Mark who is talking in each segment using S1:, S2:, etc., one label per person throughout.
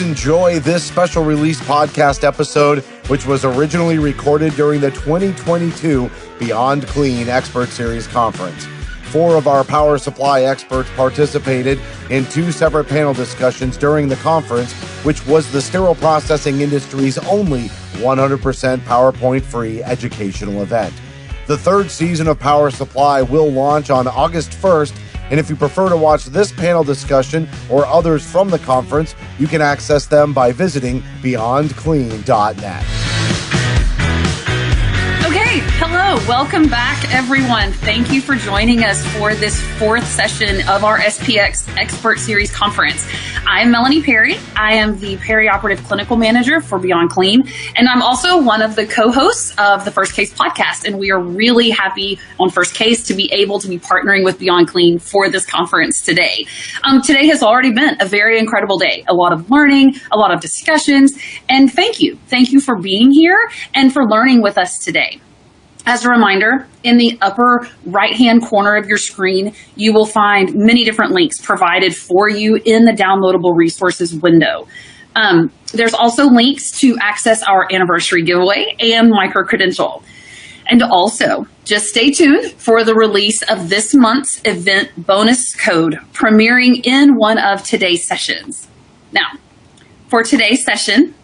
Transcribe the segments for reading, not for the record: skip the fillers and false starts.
S1: Please enjoy this special release podcast episode, which was originally recorded during the 2022 Beyond Clean Expert Series Conference. 4 of our power supply experts participated in 2 separate panel discussions during the conference, which was the sterile processing industry's only 100% PowerPoint-free educational event. The 3rd season of Power Supply will launch on August 1st, and if you prefer to watch this panel discussion or others from the conference, you can access them by visiting beyondclean.net.
S2: Okay, hello, welcome back everyone. Thank you for joining us for this 4th session of our SPX Expert Series Conference. I'm Melanie Perry. I am the Perioperative Clinical Manager for Beyond Clean, and I'm also one of the co-hosts of the First Case podcast, and we are really happy on First Case to be able to be partnering with Beyond Clean for this conference today. Today has already been a very incredible day, a lot of learning, a lot of discussions, and thank you. Thank you for being here and for learning with us today. As a reminder, in the upper right-hand corner of your screen, you will find many different links provided for you in the downloadable resources window. There's also links to access our anniversary giveaway and micro-credential. And also, just stay tuned for the release of this month's event bonus code premiering in one of today's sessions. Now, for today's session,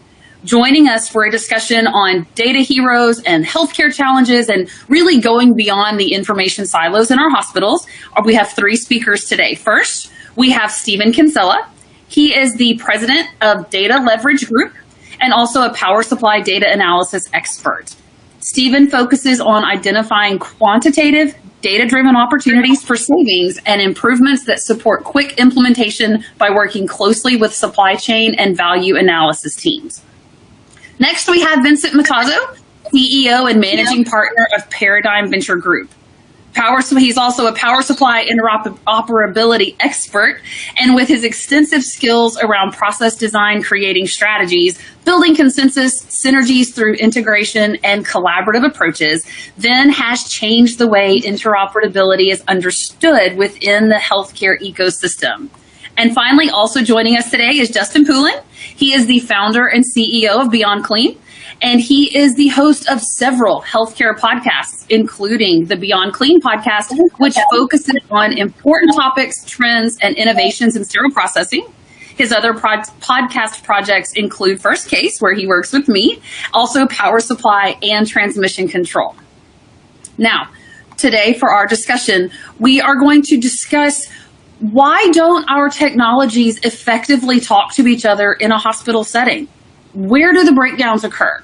S2: joining us for a discussion on data heroes and healthcare challenges and really going beyond the information silos in our hospitals, we have 3 speakers today. First, we have Stephen Kinsella. He is the president of Data Leverage Group and also a power supply data analysis expert. Stephen focuses on identifying quantitative, data-driven opportunities for savings and improvements that support quick implementation by working closely with supply chain and value analysis teams. Next, we have Vincent Matozzo, CEO and managing partner of Paradigm Venture Group. He's also a power supply interoperability expert, and with his extensive skills around process design, creating strategies, building consensus, synergies through integration, and collaborative approaches, Vin has changed the way interoperability is understood within the healthcare ecosystem. And finally, also joining us today is Justin Poulin. He is the founder and CEO of Beyond Clean, and he is the host of several healthcare podcasts, including the Beyond Clean podcast, which focuses on important topics, trends, and innovations in sterile processing. His other podcast projects include First Case, where he works with me, also power supply and transmission control. Now, today for our discussion, we are going to discuss why don't our technologies effectively talk to each other in a hospital setting? Where do the breakdowns occur?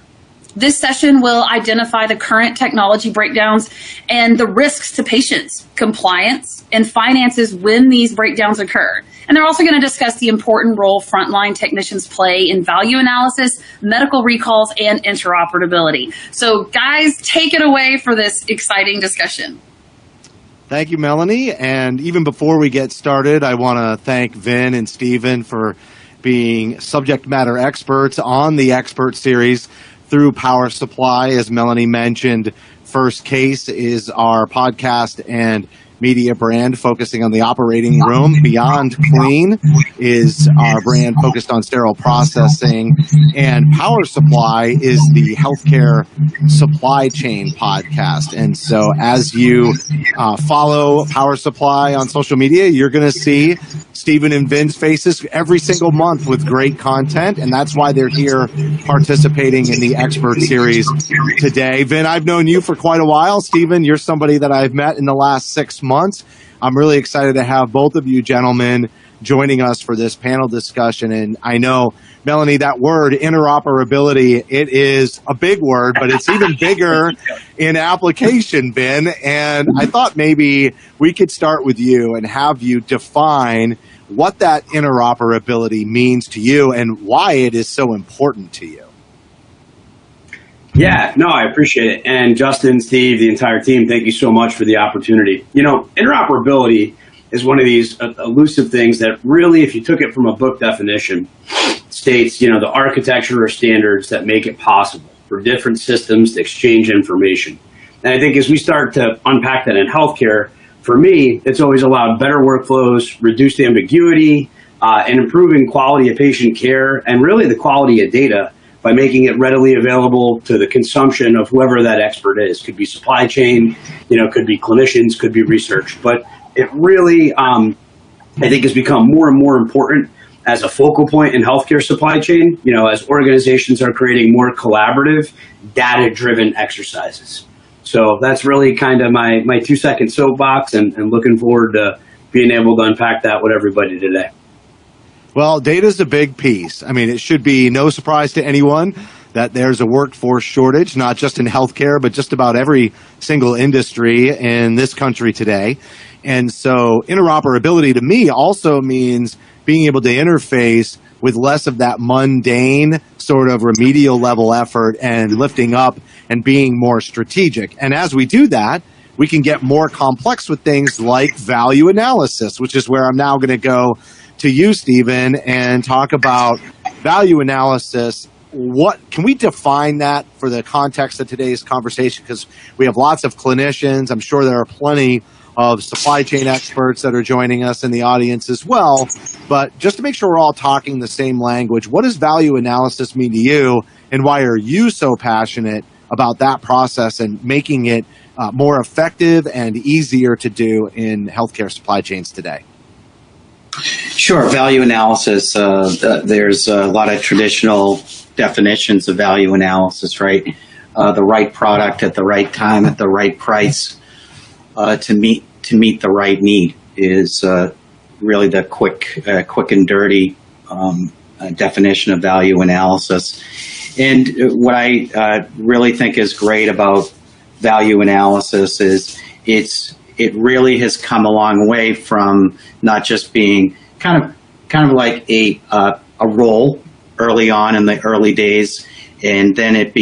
S2: This session will identify the current technology breakdowns and the risks to patients, compliance, and finances when these breakdowns occur. And they're also going to discuss the important role frontline technicians play in value analysis, medical recalls, and interoperability. So guys, take it away for this exciting discussion.
S3: Thank you, Melanie. And even before we get started, I want to thank Vin and Stephen for being subject matter experts on the Expert Series through Power Supply. As Melanie mentioned, First Case is our podcast and media brand focusing on the operating room. Beyond Clean is our brand focused on sterile processing. And Power Supply is the healthcare supply chain podcast. And so as you follow Power Supply on social media, you're going to see Stephen and Vin's faces every single month with great content, and that's why they're here participating in the Expert Series today. Vin, I've known you for quite a while. Stephen, you're somebody that I've met in the last 6 months. I'm really excited to have both of you gentlemen joining us for this panel discussion. And I know, Melanie, that word interoperability, it is a big word, but it's even bigger in application, Vin. And I thought maybe we could start with you and have you define what that interoperability means to you and why it is so important to you.
S4: Yeah, no, I appreciate it. And Justin, Steve, the entire team, thank you so much for the opportunity. You know, interoperability is one of these elusive things that really, if you took it from a book definition, states, you know, the architecture or standards that make it possible for different systems to exchange information. And I think as we start to unpack that in healthcare, for me, it's always allowed better workflows, reduced ambiguity, and improving quality of patient care and really the quality of data by making it readily available to the consumption of whoever that expert is. Could be supply chain, could be clinicians, could be research. But it really, I think, has become more and more important as a focal point in healthcare supply chain, as organizations are creating more collaborative, data-driven exercises. So that's really kind of my 2-second soapbox, and looking forward to being able to unpack that with everybody today.
S3: Well, data is a big piece. I mean, it should be no surprise to anyone that there's a workforce shortage, not just in healthcare, but just about every single industry in this country today. And so interoperability to me also means being able to interface with less of that mundane sort of remedial level effort and lifting up and being more strategic. And as we do that, we can get more complex with things like value analysis, which is where I'm now going to go to you, Stephen, and talk about value analysis. What can we define that for the context of today's conversation? Because we have lots of clinicians. I'm sure there are plenty of supply chain experts that are joining us in the audience as well. But just to make sure we're all talking the same language, what does value analysis mean to you, and why are you so passionate about that process and making it more effective and easier to do in healthcare supply chains today?
S5: Sure. Value analysis, there's a lot of traditional definitions of value analysis, right? The right product at the right time at the right price to meet the right need is really the quick and dirty definition of value analysis. And what I really think is great about value analysis is it really has come a long way from not just being kind of like a role early on in the early days, and then it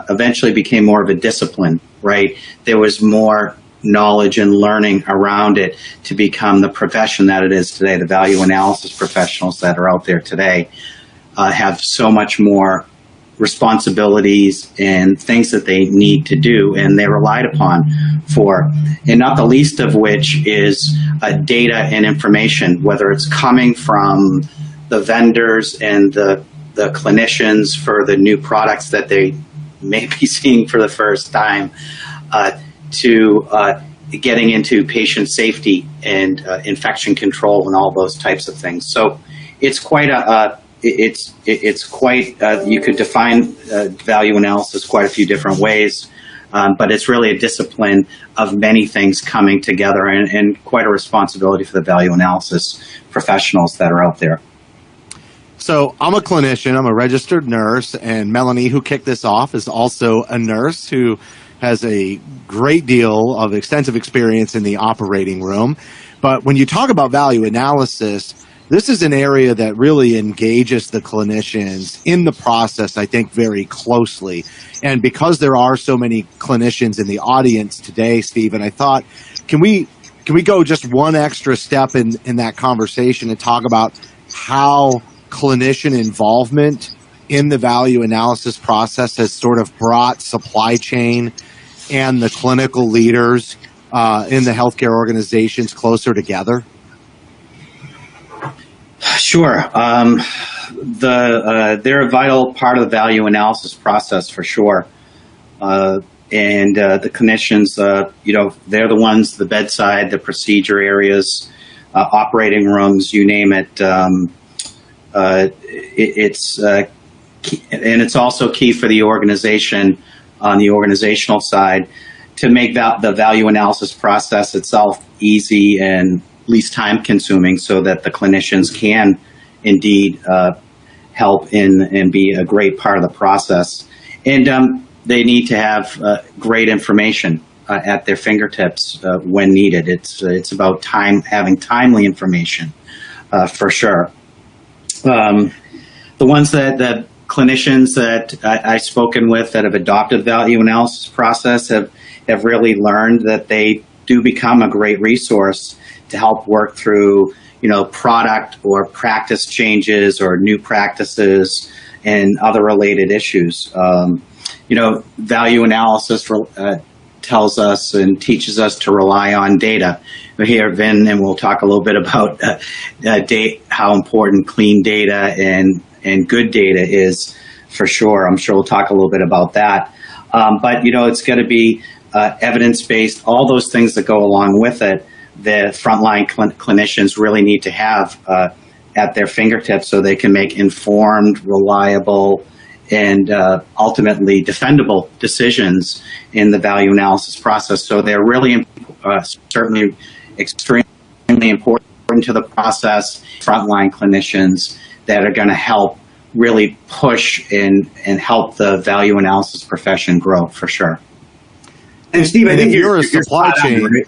S5: eventually became more of a discipline, right? There was more knowledge and learning around it to become the profession that it is today. The value analysis professionals that are out there today have so much more responsibilities and things that they need to do, and they're relied upon for, and not the least of which is data and information, whether it's coming from the vendors and the clinicians for the new products that they may be seeing for the first time, to getting into patient safety and infection control and all those types of things. So it's quite you could define value analysis quite a few different ways, but it's really a discipline of many things coming together, and quite a responsibility for the value analysis professionals that are out there.
S3: So I'm a clinician, I'm a registered nurse, and Melanie, who kicked this off, is also a nurse who has a great deal of extensive experience in the operating room. But when you talk about value analysis, this is an area that really engages the clinicians in the process, I think, very closely. And because there are so many clinicians in the audience today, Stephen, I thought, can we go just one extra step in that conversation and talk about how clinician involvement in the value analysis process has sort of brought supply chain and the clinical leaders in the healthcare organizations closer together?
S5: Sure. They're a vital part of the value analysis process for sure. And the clinicians, they're the ones, the bedside, the procedure areas, operating rooms, you name it. It's key, and it's also key for the organization on the organizational side to make the value analysis process itself easy and least time consuming, so that the clinicians can indeed help and be a great part of the process. And they need to have great information at their fingertips when needed. It's about having timely information for sure. The ones that clinicians that I've spoken with that have adopted the value analysis process have really learned that they do become a great resource to help work through, product or practice changes or new practices and other related issues. Value analysis to tells us and teaches us to rely on data. Here, Vin, and we'll talk a little bit about how important clean data and good data is for sure. I'm sure we'll talk a little bit about that. But, it's going to be evidence-based, all those things that go along with it, the frontline clinicians really need to have at their fingertips so they can make informed, reliable, and ultimately defendable decisions in the value analysis process. So they're really certainly extremely important to the process, frontline clinicians that are going to help really push and help the value analysis profession grow for sure.
S4: And Steve, I think
S3: you're a supply chain. Right?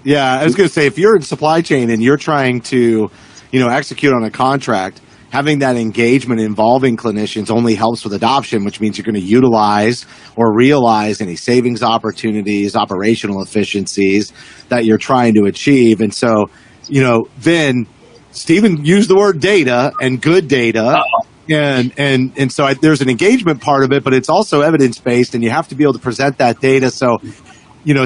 S3: Yeah, I was going to say, if you're in supply chain and you're trying to, execute on a contract, having that engagement involving clinicians only helps with adoption, which means you're going to utilize or realize any savings opportunities, operational efficiencies that you're trying to achieve. And so, Vin, Stephen used the word data and good data. And so there's an engagement part of it, but it's also evidence-based, and you have to be able to present that data. So,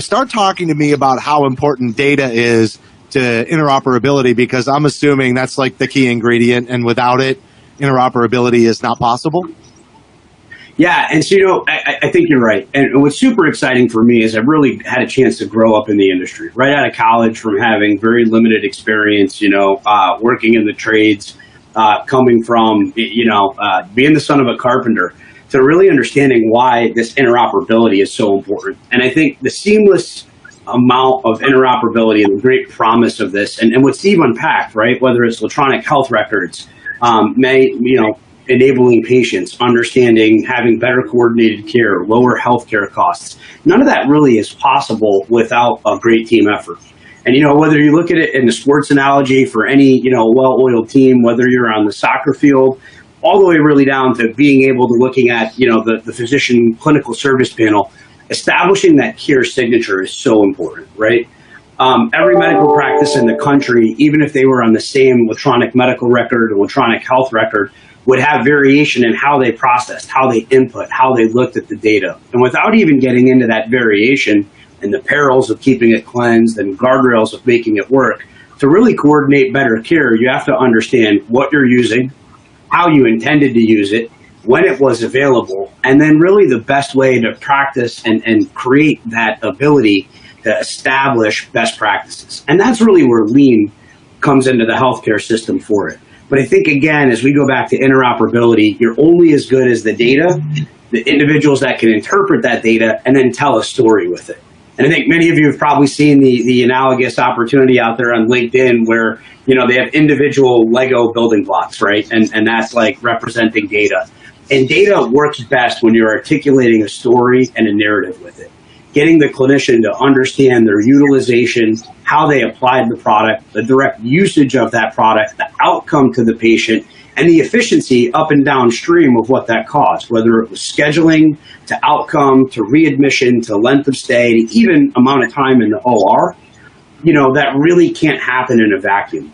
S3: start talking to me about how important data is to interoperability, because I'm assuming that's like the key ingredient, and without it, interoperability is not possible.
S4: Yeah, and so, I think you're right. And what's super exciting for me is I've really had a chance to grow up in the industry, right out of college, from having very limited experience, working in the trades, coming from, being the son of a carpenter, to really understanding why this interoperability is so important. And I think the seamless amount of interoperability and the great promise of this, and what Steve unpacked, right, whether it's electronic health records, enabling patients, understanding, having better coordinated care, lower healthcare costs, none of that really is possible without a great team effort. And, whether you look at it in the sports analogy for any, well-oiled team, whether you're on the soccer field, all the way really down to being able to looking at, the physician clinical service panel, establishing that care signature is so important, right? Every medical practice in the country, even if they were on the same electronic medical record, electronic health record, would have variation in how they processed, how they input, how they looked at the data. And without even getting into that variation and the perils of keeping it cleansed and guardrails of making it work, to really coordinate better care, you have to understand what you're using, how you intended to use it, when it was available, and then really the best way to practice and create that ability to establish best practices. And that's really where lean comes into the healthcare system for it. But I think, again, as we go back to interoperability, you're only as good as the data, the individuals that can interpret that data and then tell a story with it. And I think many of you have probably seen the analogous opportunity out there on LinkedIn where, they have individual Lego building blocks, right? And that's like representing data. And data works best when you're articulating a story and a narrative with it. Getting the clinician to understand their utilization, how they applied the product, the direct usage of that product, the outcome to the patient, and the efficiency up and downstream of what that caused, whether it was scheduling to outcome, to readmission, to length of stay, to even amount of time in the OR. That really can't happen in a vacuum.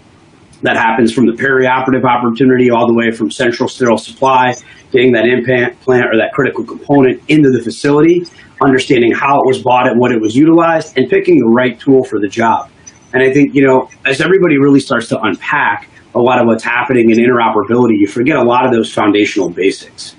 S4: That happens from the perioperative opportunity all the way from central sterile supply, getting that implant or that critical component into the facility, understanding how it was bought and what it was utilized, and picking the right tool for the job. And I think, as everybody really starts to unpack a lot of what's happening in interoperability, you forget a lot of those foundational basics.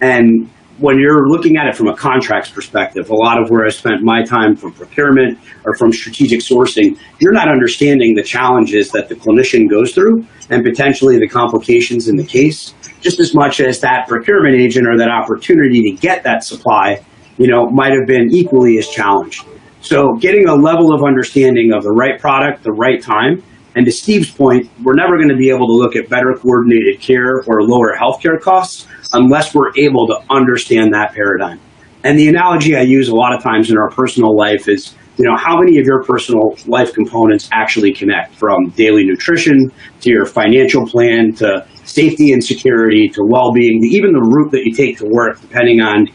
S4: And when you're looking at it from a contracts perspective, a lot of where I spent my time from procurement or from strategic sourcing, you're not understanding the challenges that the clinician goes through and potentially the complications in the case, just as much as that procurement agent or that opportunity to get that supply, might have been equally as challenged. So getting a level of understanding of the right product, the right time, and to Steve's point, we're never going to be able to look at better coordinated care or lower healthcare costs unless we're able to understand that paradigm. And the analogy I use a lot of times in our personal life is, how many of your personal life components actually connect, from daily nutrition to your financial plan to safety and security to well-being, to even the route that you take to work, depending on,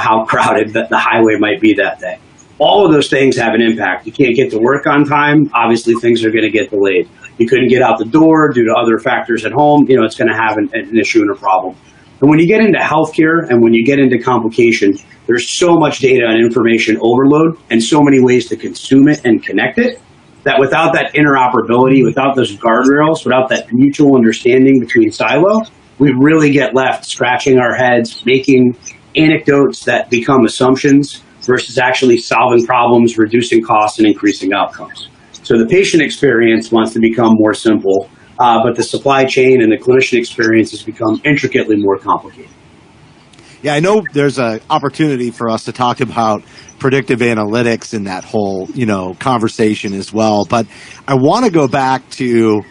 S4: how crowded the highway might be that day. All of those things have an impact. You can't get to work on time. Obviously, things are going to get delayed. You couldn't get out the door due to other factors at home. It's going to have an issue and a problem. And when you get into healthcare and when you get into complication, there's so much data and information overload and so many ways to consume it and connect it that without that interoperability, without those guardrails, without that mutual understanding between silo, we really get left scratching our heads, making anecdotes that become assumptions versus actually solving problems, reducing costs, and increasing outcomes. So the patient experience wants to become more simple, but the supply chain and the clinician experience has become intricately more complicated.
S3: Yeah, I know there's an opportunity for us to talk about predictive analytics in that whole, conversation as well. But I want to go back to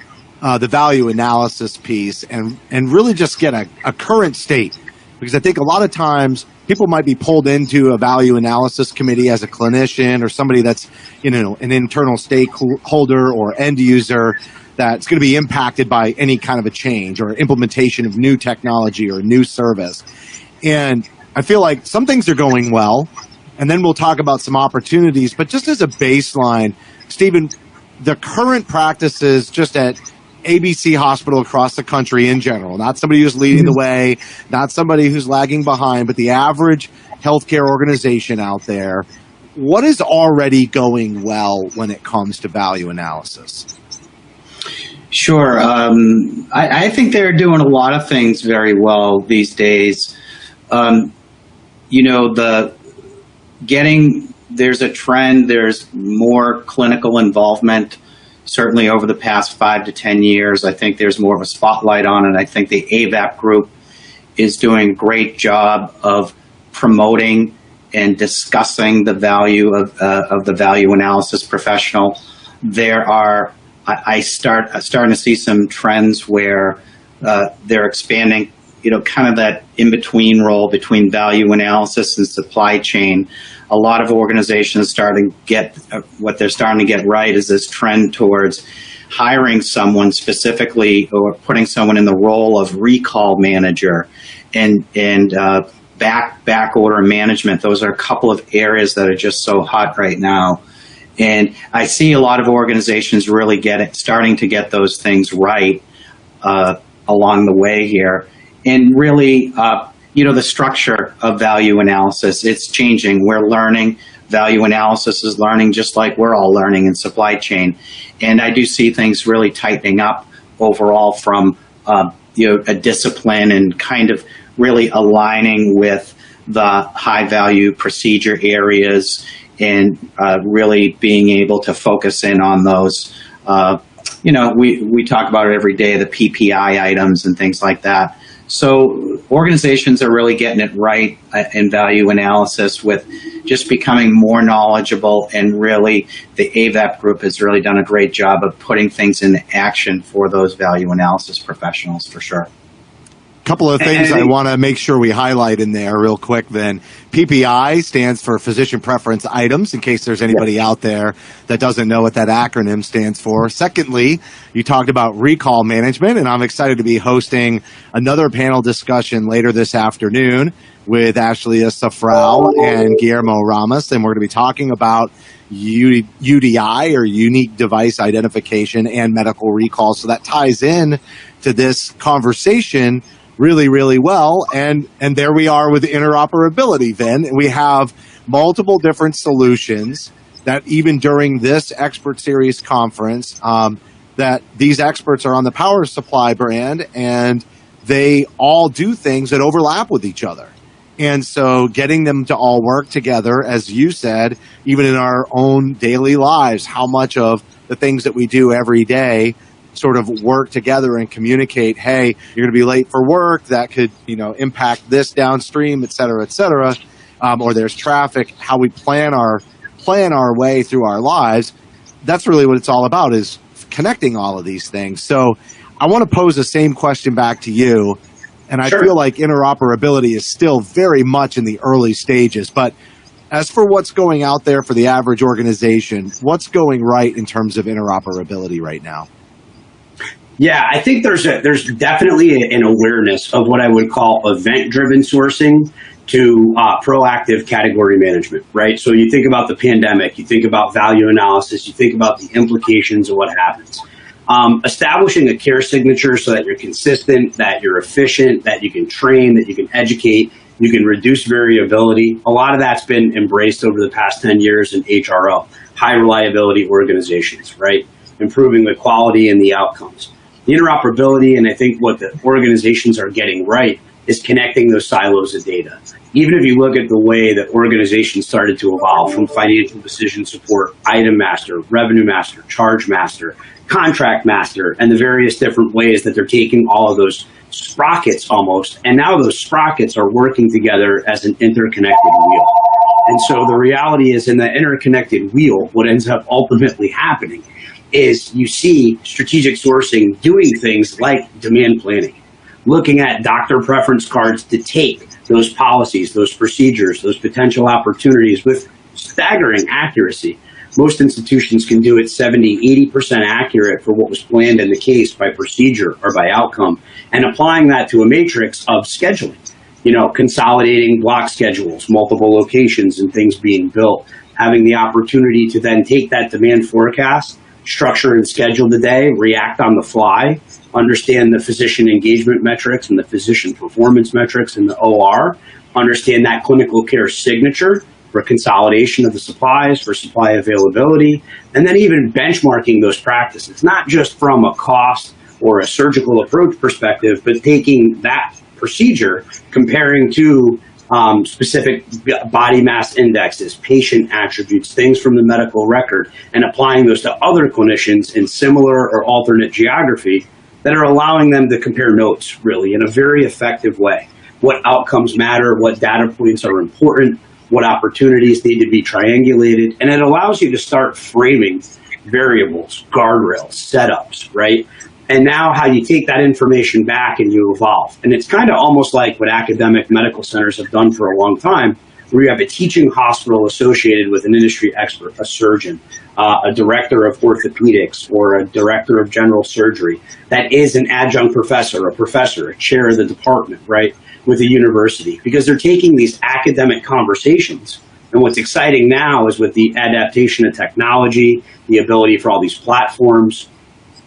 S3: the value analysis piece and really just get a current state, because I think a lot of times people might be pulled into a value analysis committee as a clinician or somebody that's, an internal stakeholder or end user that's going to be impacted by any kind of a change or implementation of new technology or new service. And I feel like some things are going well, and then we'll talk about some opportunities. But just as a baseline, Stephen, the current practices just at ABC Hospital across the country in general, not somebody who's leading the way, not somebody who's lagging behind, but the average healthcare organization out there, what is already going well when it comes to value analysis?
S5: Sure. I think they're doing a lot of things very well these days. There's a trend, there's more clinical involvement, certainly over the past 5 to 10 years. I think there's more of a spotlight on it. I think the AVAP group is doing a great job of promoting and discussing the value of the value analysis professional. I'm starting to see some trends where they're expanding, kind of that in-between role between value analysis and supply chain. A lot of organizations what they're starting to get right is this trend towards hiring someone specifically or putting someone in the role of recall manager and back order management. Those are a couple of areas that are just so hot right now. And I see a lot of organizations really starting to get those things right along the way here. And really, the structure of value analysis, it's changing. We're learning. Value analysis is learning just like we're all learning in supply chain. And I do see things really tightening up overall from a discipline and kind of really aligning with the high value procedure areas and really being able to focus in on those. We talk about it every day, the PPI items and things like that. So organizations are really getting it right in value analysis with just becoming more knowledgeable, and really the AVAP group has really done a great job of putting things into action for those value analysis professionals for sure.
S3: Couple of things I want to make sure we highlight in there real quick then. PPI stands for Physician Preference Items, in case there's anybody out there that doesn't know what that acronym stands for. Secondly, you talked about recall management, and I'm excited to be hosting another panel discussion later this afternoon with Ashley Safrau and Guillermo Ramos, and we're going to be talking about UDI, or Unique Device Identification, and medical recall. So that ties in to this conversation really, really well. And there we are with interoperability then. We have multiple different solutions that even during this Expert Series conference, that these experts are on the Power Supply brand, and they all do things that overlap with each other. And so getting them to all work together, as you said, even in our own daily lives, how much of the things that we do every day sort of work together and communicate, hey, you're going to be late for work, that could, impact this downstream, et cetera, or there's traffic, how we plan our way through our lives. That's really what it's all about, is connecting all of these things. So I want to pose the same question back to you. And I feel like interoperability is still very much in the early stages. But as for what's going out there for the average organization, what's going right in terms of interoperability right now?
S4: Yeah, I think there's definitely an awareness of what I would call event-driven sourcing to proactive category management, right? So you think about the pandemic, you think about value analysis, you think about the implications of what happens. Establishing a care signature so that you're consistent, that you're efficient, that you can train, that you can educate, you can reduce variability. A lot of that's been embraced over the past 10 years in HRO, high reliability organizations, right? Improving the quality and the outcomes. The interoperability, and I think what the organizations are getting right, is connecting those silos of data. Even if you look at the way that organizations started to evolve from financial decision support, item master, revenue master, charge master, contract master, and the various different ways that they're taking all of those sprockets almost, and now those sprockets are working together as an interconnected wheel. And so the reality is, in that interconnected wheel, what ends up ultimately happening is you see strategic sourcing doing things like demand planning, looking at doctor preference cards to take those policies, those procedures, those potential opportunities with staggering accuracy. Most institutions can do it 70, 80% accurate for what was planned in the case by procedure or by outcome, and applying that to a matrix of scheduling, consolidating block schedules, multiple locations and things being built, having the opportunity to then take that demand forecast, structure and schedule the day, react on the fly, understand the physician engagement metrics and the physician performance metrics in the OR, understand that clinical care signature for consolidation of the supplies, for supply availability, and then even benchmarking those practices, not just from a cost or a surgical approach perspective, but taking that procedure, comparing to specific body mass indexes, patient attributes, things from the medical record, and applying those to other clinicians in similar or alternate geography that are allowing them to compare notes really in a very effective way. What outcomes matter, what data points are important, what opportunities need to be triangulated, and it allows you to start framing variables, guardrails, setups, right? And now how you take that information back and you evolve. And it's kind of almost like what academic medical centers have done for a long time, where you have a teaching hospital associated with an industry expert, a surgeon, a director of orthopedics, or a director of general surgery that is an adjunct professor, a chair of the department, right, with a university, because they're taking these academic conversations. And what's exciting now is with the adaptation of technology, the ability for all these platforms,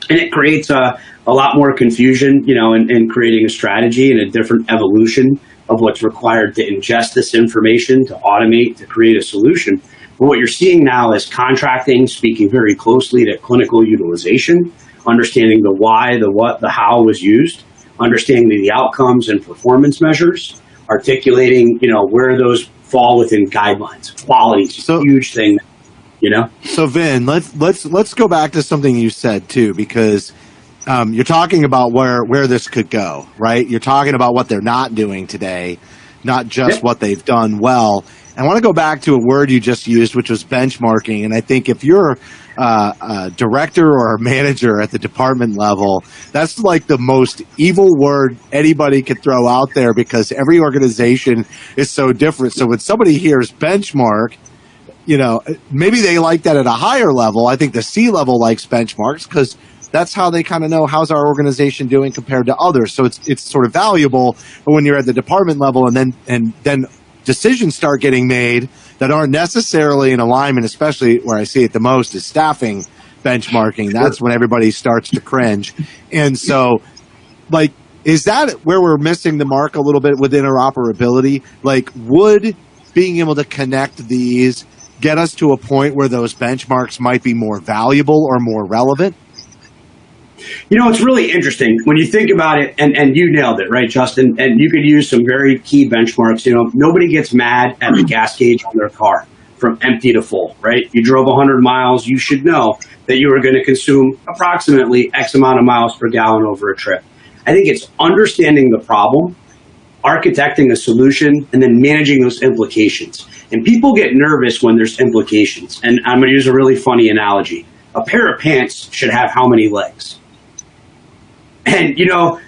S4: and it creates a lot more confusion, in creating a strategy and a different evolution of what's required to ingest this information, to automate, to create a solution. But what you're seeing now is contracting, speaking very closely to clinical utilization, understanding the why, the what, the how was used, understanding the outcomes and performance measures, articulating, where those fall within guidelines. Quality is a huge thing.
S3: So Vin, let's go back to something you said too, because you're talking about where this could go, right? You're talking about what they're not doing today, not just what they've done well. I want to go back to a word you just used, which was benchmarking. And I think if you're a director or a manager at the department level, that's like the most evil word anybody could throw out there, because every organization is so different. So when somebody hears benchmark, maybe they like that at a higher level. I think the C-level likes benchmarks because that's how they kind of know how's our organization doing compared to others. So it's sort of valuable. But when you're at the department level and then decisions start getting made that aren't necessarily in alignment, especially where I see it the most is staffing benchmarking. That's when everybody starts to cringe. And so, is that where we're missing the mark a little bit with interoperability? Would being able to connect these get us to a point where those benchmarks might be more valuable or more relevant?
S4: It's really interesting when you think about it, and you nailed it, right, Justin? And you could use some very key benchmarks. Nobody gets mad at the gas gauge on their car from empty to full, right? You drove 100 miles, you should know that you are going to consume approximately X amount of miles per gallon over a trip. I think it's understanding the problem, architecting a solution, and then managing those implications. And people get nervous when there's implications. And I'm going to use a really funny analogy. A pair of pants should have how many legs? And,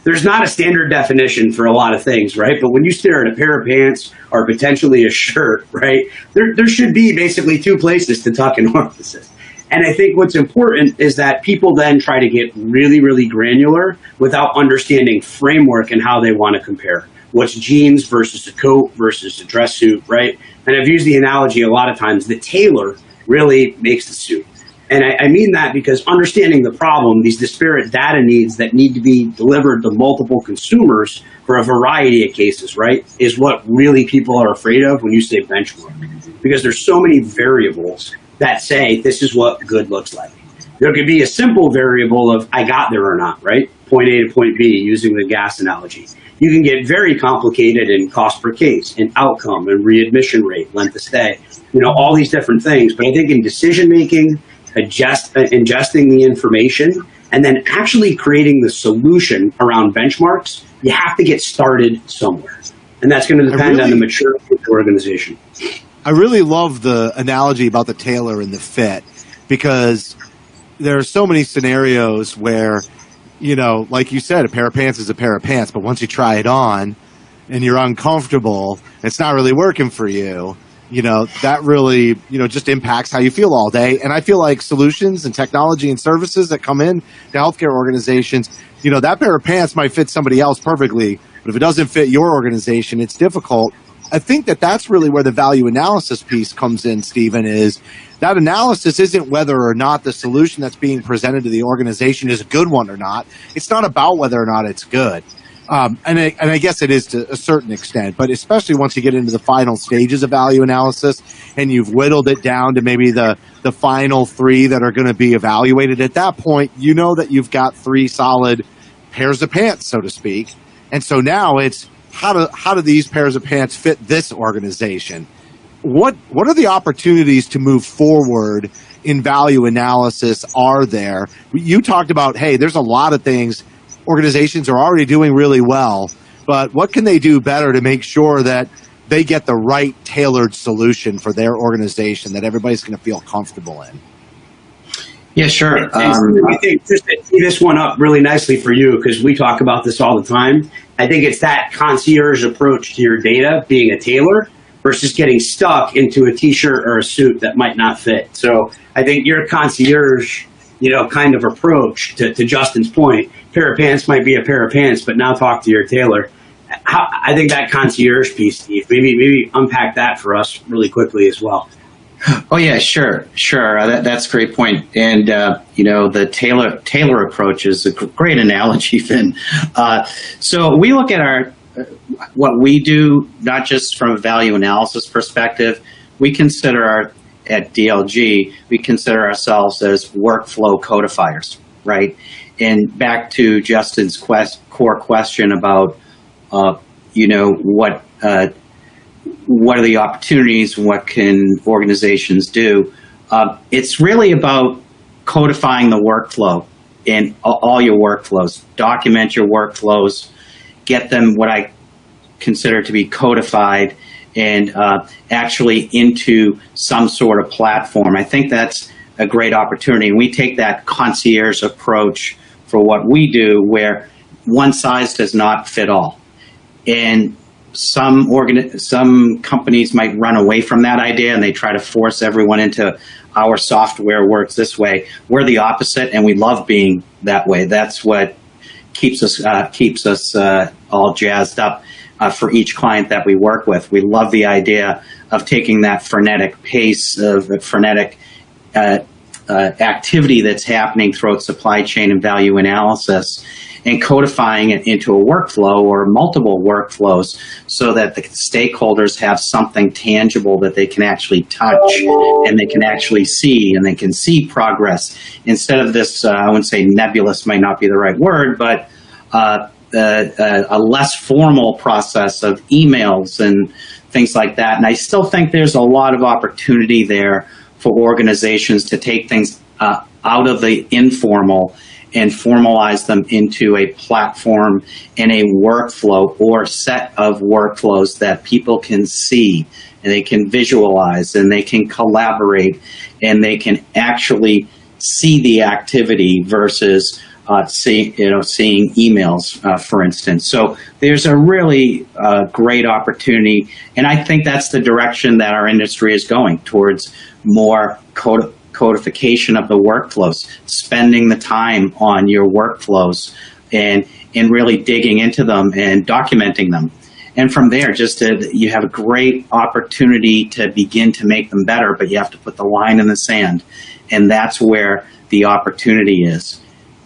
S4: there's not a standard definition for a lot of things, right? But when you stare at a pair of pants or potentially a shirt, right, there should be basically two places to tuck an orifice. And I think what's important is that people then try to get really, really granular without understanding framework and how they want to compare. What's jeans versus a coat versus a dress suit, right? And I've used the analogy a lot of times, the tailor really makes the suit. And I mean that because understanding the problem, these disparate data needs that need to be delivered to multiple consumers for a variety of cases, right, is what really people are afraid of when you say benchmark. Because there's so many variables that say this is what good looks like. There could be a simple variable of I got there or not, right? Point A to point B, using the gas analogy. You can get very complicated in cost per case, in outcome, and readmission rate, length of stay, all these different things. But I think in decision making, ingesting the information, and then actually creating the solution around benchmarks, you have to get started somewhere. And that's going to depend on the maturity of the organization.
S3: I really love the analogy about the tailor and the fit, because there are so many scenarios where, like you said, a pair of pants is a pair of pants, but once you try it on and you're uncomfortable, it's not really working for you. That really, just impacts how you feel all day. And I feel like solutions and technology and services that come in to healthcare organizations, that pair of pants might fit somebody else perfectly, but if it doesn't fit your organization, it's difficult. I think that's really where the value analysis piece comes in, Stephen, is that analysis isn't whether or not the solution that's being presented to the organization is a good one or not. It's not about whether or not it's good. And I guess it is to a certain extent, but especially once you get into the final stages of value analysis and you've whittled it down to maybe the final 3 that are going to be evaluated, at that point, that you've got 3 solid pairs of pants, so to speak. And so now it's how do these pairs of pants fit this organization? What are the opportunities to move forward in value analysis are there? You talked about, hey, there's a lot of things organizations are already doing really well, but what can they do better to make sure that they get the right tailored solution for their organization that everybody's going to feel comfortable in?
S5: Yeah, sure.
S4: I think just to tee this one up really nicely for you, because we talk about this all the time, I think it's that concierge approach to your data being a tailor versus getting stuck into a t-shirt or a suit that might not fit. So I think your concierge, kind of approach to Justin's point, pair of pants might be a pair of pants, but now talk to your tailor. I think that concierge piece, Steve, maybe unpack that for us really quickly as well.
S5: Oh yeah, sure. That's a great point. And the tailor approach is a great analogy, Finn. So we look at what we do not just from a value analysis perspective. We consider at DLG, we consider ourselves as workflow codifiers, right? And back to Justin's core question about what are the opportunities, what can organizations do? It's really about codifying the workflow in all your workflows. Document your workflows, get them what I consider to be codified and actually into some sort of platform. I think that's a great opportunity. And we take that concierge approach for what we do, where one size does not fit all. And some companies might run away from that idea and they try to force everyone into our software works this way. We're the opposite, and we love being that way. That's what keeps us all jazzed up for each client that we work with. We love the idea of taking that frenetic pace of frenetic activity that's happening throughout supply chain and value analysis and codifying it into a workflow or multiple workflows so that the stakeholders have something tangible that they can actually touch and they can actually see, and they can see progress instead of this, I wouldn't say nebulous might not be the right word, but a less formal process of emails and things like that. And I still think there's a lot of opportunity there for organizations to take things out of the informal and formalize them into a platform and a workflow or set of workflows that people can see and they can visualize and they can collaborate and they can actually see the activity versus seeing emails, for instance. So there's a really great opportunity, and I think that's the direction that our industry is going towards, more codification of the workflows, spending the time on your workflows and really digging into them and documenting them. And from there, you have a great opportunity to begin to make them better, but you have to put the line in the sand. And that's where the opportunity is.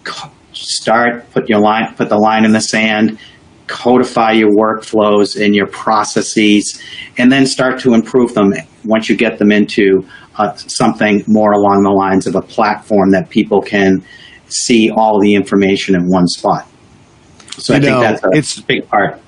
S5: Put the line in the sand, codify your workflows and your processes, and then start to improve them once you get them into something more along the lines of a platform that people can see all the information in one spot. So I think that's a big part.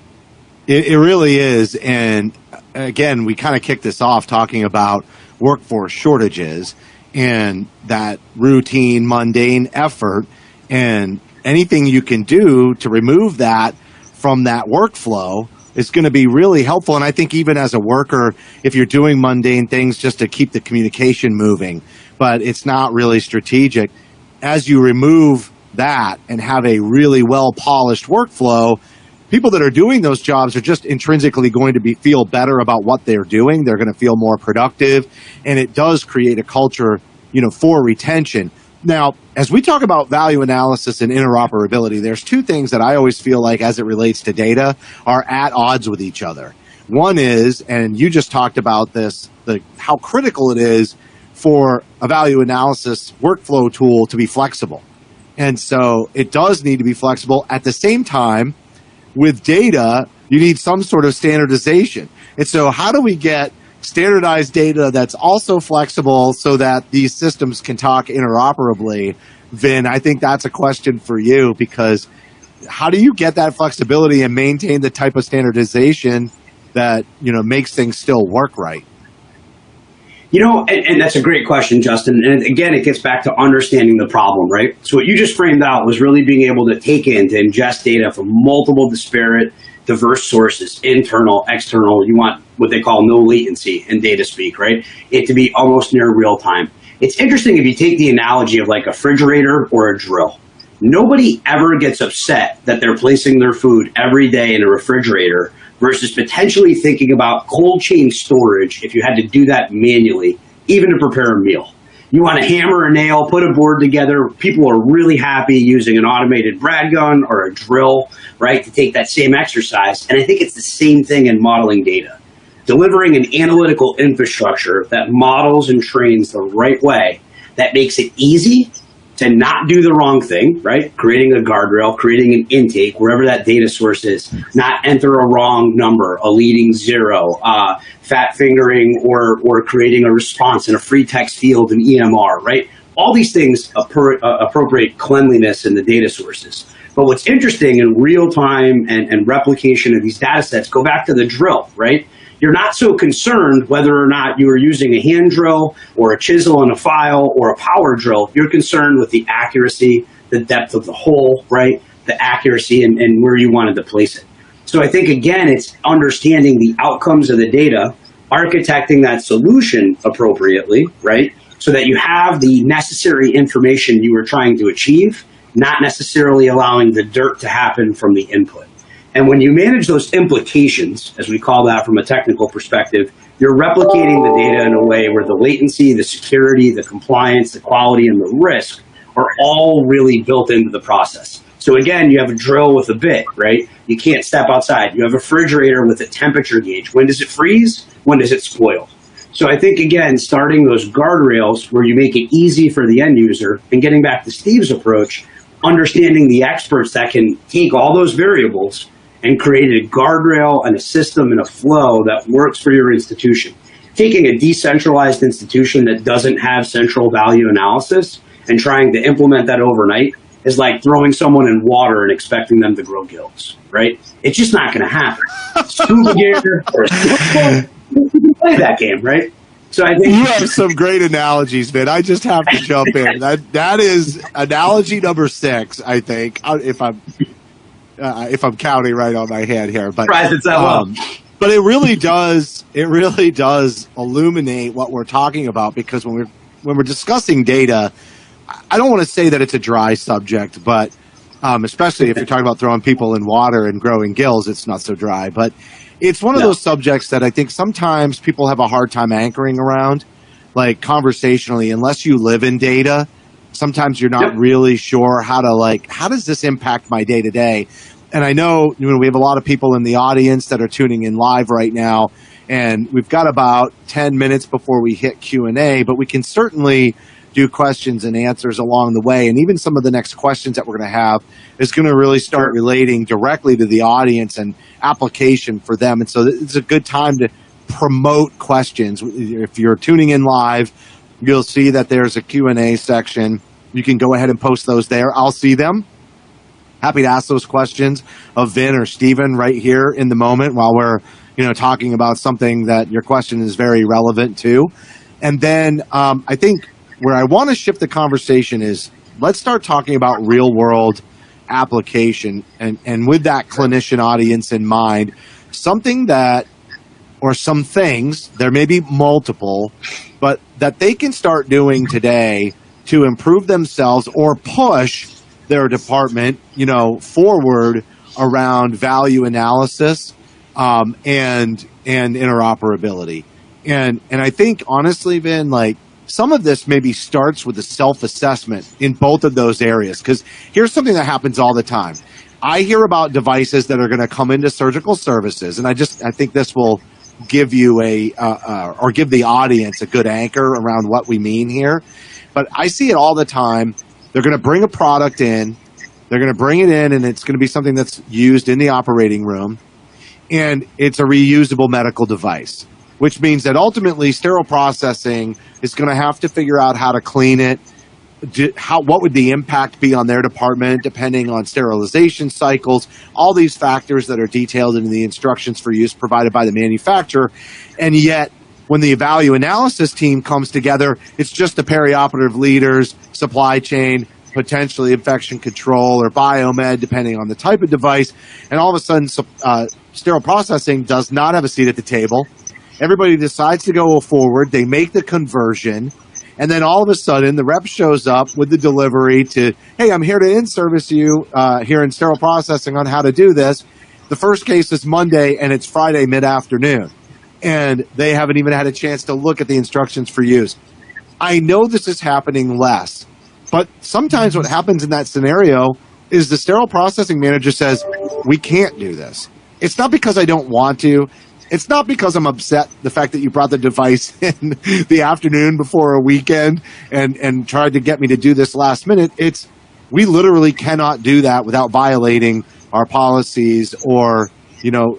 S3: It really is. And again, we kind of kicked this off talking about workforce shortages and that routine, mundane effort, and anything you can do to remove that from that workflow is going to be really helpful. And I think even as a worker, if you're doing mundane things just to keep the communication moving, but it's not really strategic, as you remove that and have a really well-polished workflow, people that are doing those jobs are just intrinsically going to feel better about what they're doing. They're going to feel more productive, and it does create a culture, for retention. Now, as we talk about value analysis and interoperability, there's two things that I always feel like, as it relates to data, are at odds with each other. One is, and you just talked about this, how critical it is for a value analysis workflow tool to be flexible. And so it does need to be flexible. At the same time, with data, you need some sort of standardization. And so how do we get standardized data that's also flexible so that these systems can talk interoperably? Vin, I think that's a question for you, because how do you get that flexibility and maintain the type of standardization that, makes things still work right?
S4: And that's a great question, Justin. And again, it gets back to understanding the problem, right? So what you just framed out was really being able to to ingest data from multiple disparate, diverse sources, internal, external. You want what they call no latency in data speak, right? It to be almost near real time. It's interesting if you take the analogy of like a refrigerator or a drill. Nobody ever gets upset that they're placing their food every day in a refrigerator versus potentially thinking about cold chain storage if you had to do that manually, even to prepare a meal. You want to hammer a nail, put a board together. People are really happy using an automated brad gun or a drill, right, to take that same exercise. And I think it's the same thing in modeling data. Delivering an analytical infrastructure that models and trains the right way, that makes it easy to not do the wrong thing, right? Creating a guardrail, creating an intake, wherever that data source is, not enter a wrong number, a leading zero, fat fingering, or creating a response in a free text field in EMR, right? All these things appropriate cleanliness in the data sources. But what's interesting in real time and replication of these data sets, go back to the drill, right? You're not so concerned whether or not you are using a hand drill or a chisel and a file or a power drill. You're concerned with the accuracy, the depth of the hole, right? The accuracy and where you wanted to place it. So I think, again, it's understanding the outcomes of the data, architecting that solution appropriately, right? So that you have the necessary information you were trying to achieve, not necessarily allowing the dirt to happen from the input. And when you manage those implications, as we call that from a technical perspective, you're replicating the data in a way where the latency, the security, the compliance, the quality, and the risk are all really built into the process. So again, you have a drill with a bit, right? You can't step outside. You have a refrigerator with a temperature gauge. When does it freeze? When does it spoil? So I think, again, starting those guardrails where you make it easy for the end user, and getting back to Steve's approach, understanding the experts that can take all those variables and create a guardrail and a system and a flow that works for your institution. Taking a decentralized institution that doesn't have central value analysis and trying to implement that overnight is like throwing someone in water and expecting them to grow gills, right? It's just not going to happen. Scuba gear or you can play that game, right? So I think
S3: you have some great analogies, man. I just have to jump in. That is analogy number 6, I think, if I'm counting right on my head here. But
S4: it's that well.
S3: But it really does illuminate what we're talking about, because when we're discussing data, I don't want to say that it's a dry subject, but especially if you're talking about throwing people in water and growing gills, it's not so dry. But it's one of those subjects that I think sometimes people have a hard time anchoring around, like conversationally, unless you live in data. Sometimes you're not really sure how does this impact my day to day? And I know, we have a lot of people in the audience that are tuning in live right now, and we've got about 10 minutes before we hit Q&A, but we can certainly do questions and answers along the way. And even some of the next questions that we're going to have is going to really start relating directly to the audience and application for them. And so it's a good time to promote questions. If you're tuning in live, you'll see that there's a Q&A section. You can go ahead and post those there. I'll see them. Happy to ask those questions of Vin or Steven right here in the moment while we're talking about something that your question is very relevant to. And then I think where I want to shift the conversation is, let's start talking about real world application, and with that clinician audience in mind, something that, or some things, there may be multiple, but that they can start doing today to improve themselves or push their department, forward around value analysis and interoperability. And I think, honestly, Vin, some of this maybe starts with a self-assessment in both of those areas. Because here's something that happens all the time. I hear about devices that are going to come into surgical services, and I think this will give you or give the audience a good anchor around what we mean here. But I see it all the time. They're going to bring a product in, they're going to bring it in, and it's going to be something that's used in the operating room, and it's a reusable medical device, which means that ultimately sterile processing is going to have to figure out how to clean it, what would the impact be on their department depending on sterilization cycles, all these factors that are detailed in the instructions for use provided by the manufacturer. And yet, when the value analysis team comes together, it's just the perioperative leaders, supply chain, potentially infection control or biomed, depending on the type of device. And all of a sudden, sterile processing does not have a seat at the table. Everybody decides to go forward. They make the conversion. And then all of a sudden, the rep shows up with the delivery to, hey, I'm here to in-service you here in sterile processing on how to do this. The first case is Monday, and it's Friday mid-afternoon. And they haven't even had a chance to look at the instructions for use. I know this is happening less, but sometimes what happens in that scenario is the sterile processing manager says, we can't do this. It's not because I don't want to. It's not because I'm upset the fact that you brought the device in the afternoon before a weekend and tried to get me to do this last minute. It's, we literally cannot do that without violating our policies or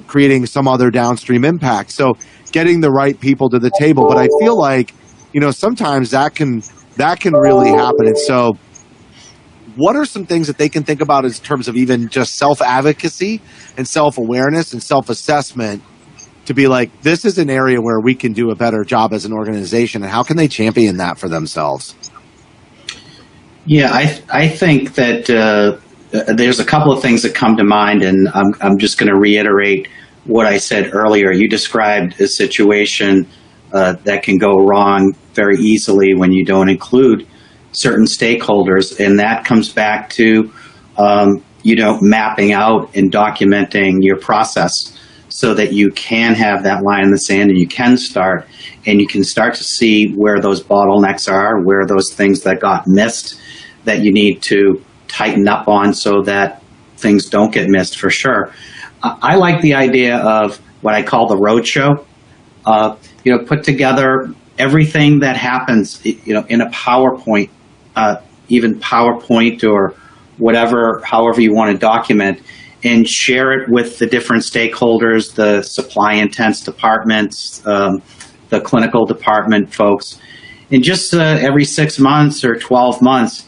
S3: creating some other downstream impact. So getting the right people to the table. But I feel like, sometimes that can really happen. And so what are some things that they can think about in terms of even just self-advocacy and self-awareness and self-assessment to be like, this is an area where we can do a better job as an organization, and how can they champion that for themselves?
S5: Yeah, I think that there's a couple of things that come to mind, and I'm just going to reiterate what I said earlier. You described a situation that can go wrong very easily when you don't include certain stakeholders, and that comes back to mapping out and documenting your process so that you can have that line in the sand and you can start to see where those bottlenecks are, where those things that got missed that you need to tighten up on so that things don't get missed for sure. I like the idea of what I call the roadshow. Put together everything that happens, in a PowerPoint, even PowerPoint or whatever, however you want to document, and share it with the different stakeholders, the supply intense departments, the clinical department folks. And just every 6 months or 12 months,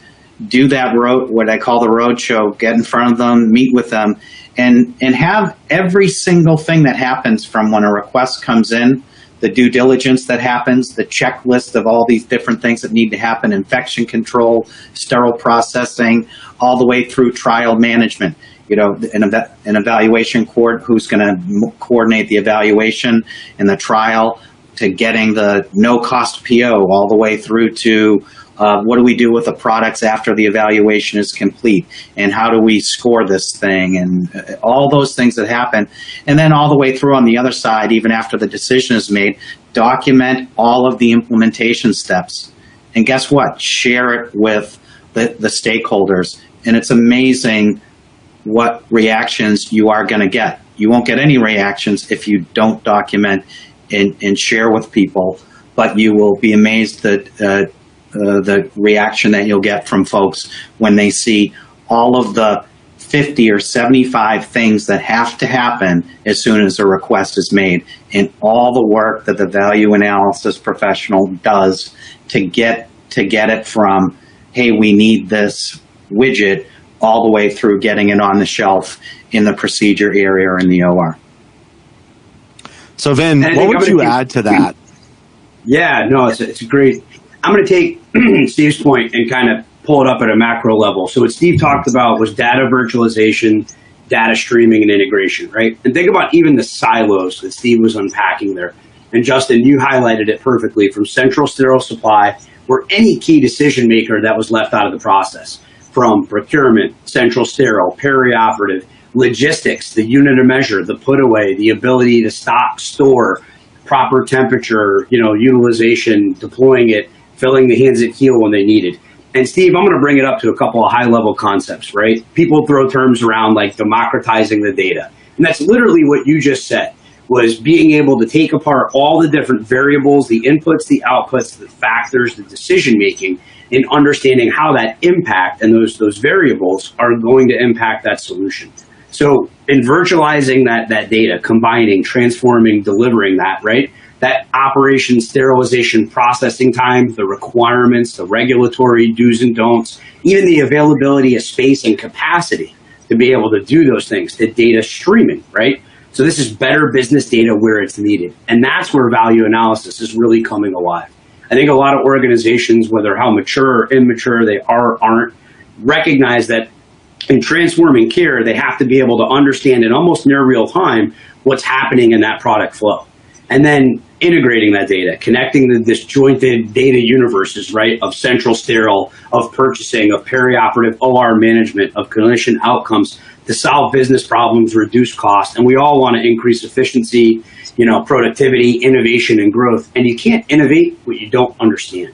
S5: do that what I call the roadshow, get in front of them, meet with them, and have every single thing that happens from when a request comes in, the due diligence that happens, the checklist of all these different things that need to happen, infection control, sterile processing, all the way through trial management. An evaluation court who's going to coordinate the evaluation and the trial, to getting the no-cost PO all the way through to what do we do with the products after the evaluation is complete, and how do we score this thing, and all those things that happen. And then all the way through on the other side, even after the decision is made, document all of the implementation steps. And guess what? Share it with the stakeholders. And it's amazing what reactions you are going to get. You won't get any reactions if you don't document and share with people, but you will be amazed that the reaction that you'll get from folks when they see all of the 50 or 75 things that have to happen as soon as a request is made, and all the work that the value analysis professional does to get it from, hey, we need this widget, all the way through getting it on the shelf in the procedure area or in the OR.
S3: So, Vin, what would you add to that?
S4: Yeah, no, it's great. I'm going to take Steve's point and kind of pull it up at a macro level. So what Steve talked about was data virtualization, data streaming, and integration, right? And think about even the silos that Steve was unpacking there. And Justin, you highlighted it perfectly, from central sterile supply, where any key decision maker that was left out of the process, from procurement, central sterile, perioperative, logistics, the unit of measure, the put away, the ability to stock, store, proper temperature, utilization, deploying it, filling the hands at heel when they needed. And Steve, I'm going to bring it up to a couple of high-level concepts, right? People throw terms around like democratizing the data. And that's literally what you just said, was being able to take apart all the different variables, the inputs, the outputs, the factors, the decision-making, and understanding how that impact and those variables are going to impact that solution. So in virtualizing that data, combining, transforming, delivering that, right? That operation, sterilization, processing time, the requirements, the regulatory do's and don'ts, even the availability of space and capacity to be able to do those things, the data streaming, right? So this is better business data where it's needed. And that's where value analysis is really coming alive. I think a lot of organizations, whether how mature or immature they are or aren't, recognize that in transforming care, they have to be able to understand in almost near real time what's happening in that product flow. And then integrating that data, connecting the disjointed data universes, right, of central sterile, of purchasing, of perioperative OR management, of clinician outcomes to solve business problems, reduce costs. And we all want to increase efficiency, productivity, innovation, and growth. And you can't innovate what you don't understand.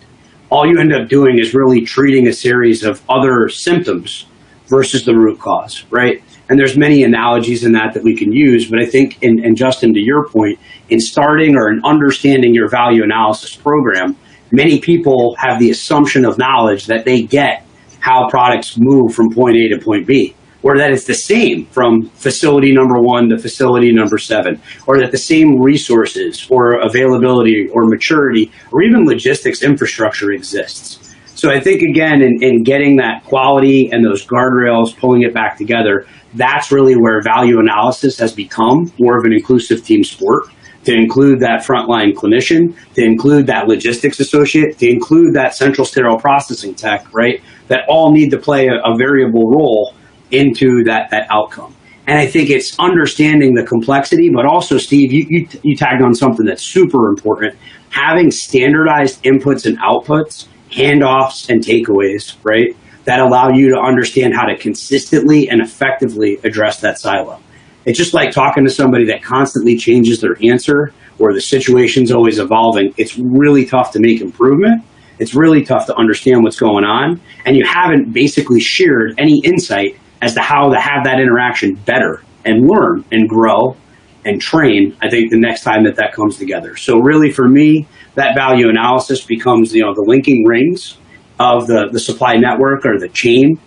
S4: All you end up doing is really treating a series of other symptoms versus the root cause, right? And there's many analogies in that we can use, but I think, and Justin, to your point, in starting or in understanding your value analysis program, many people have the assumption of knowledge that they get how products move from point A to point B, or that it's the same from facility number 1 to facility number 7, or that the same resources or availability or maturity or even logistics infrastructure exists. So I think, again, in getting that quality and those guardrails, pulling it back together, that's really where value analysis has become more of an inclusive team sport, to include that frontline clinician, to include that logistics associate, to include that central sterile processing tech, right, that all need to play a variable role into that outcome. And I think it's understanding the complexity, but also, Steve, you tagged on something that's super important, having standardized inputs and outputs, handoffs and takeaways, right, that allow you to understand how to consistently and effectively address that silo. It's just like talking to somebody that constantly changes their answer, or the situation's always evolving. It's really tough to make improvement. It's really tough to understand what's going on. And you haven't basically shared any insight as to how to have that interaction better and learn and grow and train, I think, the next time that comes together. So really, for me, that value analysis becomes, the linking rings of the supply network or the chain,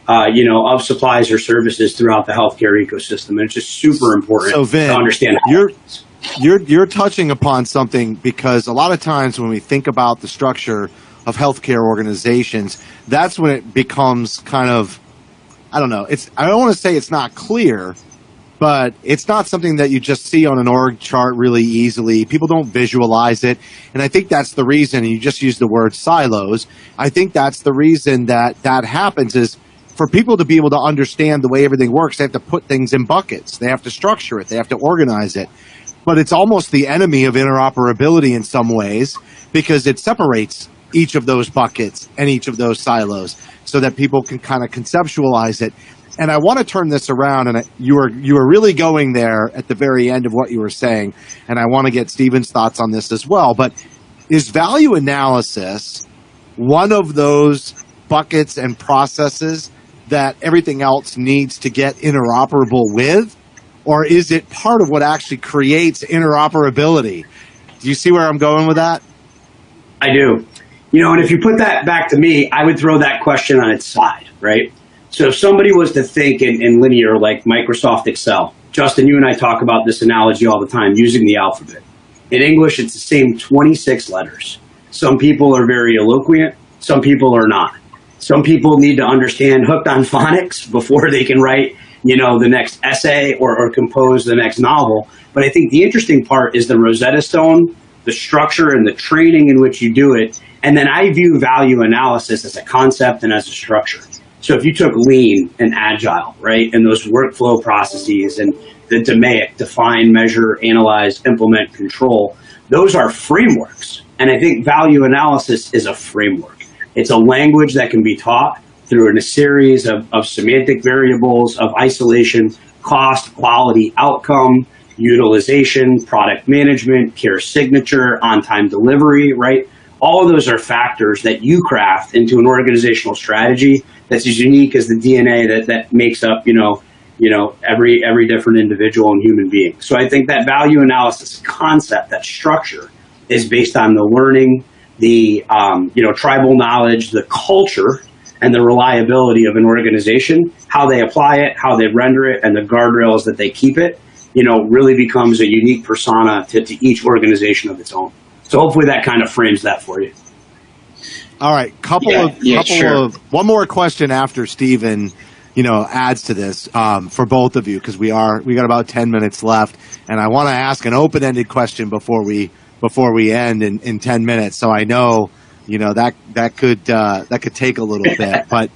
S4: of supplies or services throughout the healthcare ecosystem. And it's just super important to understand.
S3: You're touching upon something, because a lot of times when we think about the structure of healthcare organizations, that's when it becomes kind of, I don't want to say it's not clear, but it's not something that you just see on an org chart really easily. People don't visualize it. And I think that's the reason, and you just used the word silos, I think that's the reason that happens, is for people to be able to understand the way everything works, they have to put things in buckets. They have to structure it. They have to organize it. But it's almost the enemy of interoperability in some ways, because it separates each of those buckets and each of those silos so that people can kind of conceptualize it. And I want to turn this around, and you were really going there at the very end of what you were saying, and I want to get Stephen's thoughts on this as well. But is value analysis one of those buckets and processes that everything else needs to get interoperable with? Or is it part of what actually creates interoperability? Do you see where I'm going with that?
S4: I do. And if you put that back to me, I would throw that question on its side, right? So if somebody was to think in linear like Microsoft Excel, Justin, you and I talk about this analogy all the time, using the alphabet. In English, it's the same 26 letters. Some people are very eloquent, some people are not. Some people need to understand hooked on phonics before they can write, the next essay or compose the next novel. But I think the interesting part is the Rosetta Stone, the structure and the training in which you do it. And then I view value analysis as a concept and as a structure. So if you took lean and agile, right, and those workflow processes and the DMAIC, define, measure, analyze, implement, control, those are frameworks. And I think value analysis is a framework. It's a language that can be taught through a series of semantic variables of isolation, cost, quality, outcome, utilization, product management, care signature, on-time delivery, right? All of those are factors that you craft into an organizational strategy that's as unique as the DNA that makes up, every different individual and human being. So I think that value analysis concept, that structure, is based on the learning, the tribal knowledge, the culture, and the reliability of an organization, how they apply it, how they render it, and the guardrails that they keep it, really becomes a unique persona to each organization of its own. So hopefully that kind of frames that for you.
S3: All right, one more question after Stephen, adds to this for both of you, because we got about 10 minutes left, and I want to ask an open-ended question before we end in 10 minutes. So I know, that could take a little bit,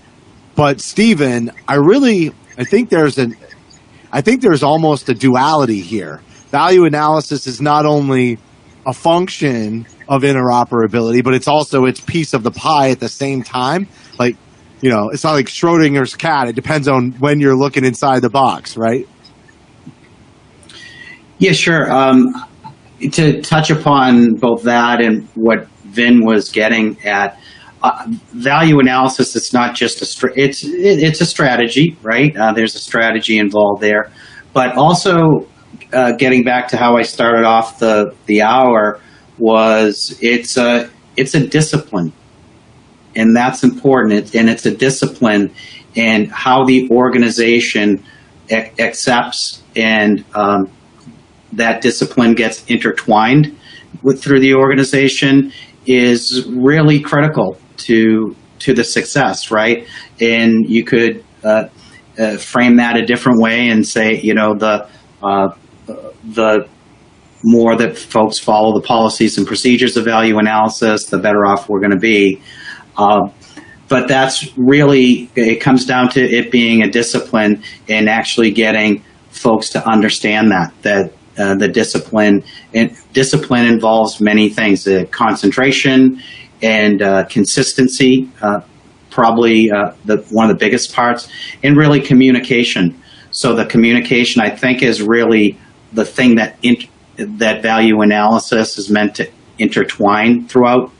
S3: but Stephen, I think there's almost a duality here. Value analysis is not only a function of interoperability, but it's piece of the pie at the same time. Like, it's not like Schrodinger's cat. It depends on when you're looking inside the box, right?
S5: Yeah, sure. To touch upon both that and what Vin was getting at, value analysis is not just it's a strategy, right? There's a strategy involved there, but also getting back to how I started off the hour was it's a discipline, and that's important. And it's a discipline in how the organization accepts and that discipline gets intertwined through the organization is really critical to the success, right? And you could frame that a different way and say, the more that folks follow the policies and procedures of value analysis, the better off we're going to be. But that's really, it comes down to it being a discipline and actually getting folks to understand that the discipline involves many things, concentration and consistency, probably one of the biggest parts, and really communication. So the communication, I think, is really the thing that value analysis is meant to intertwine throughout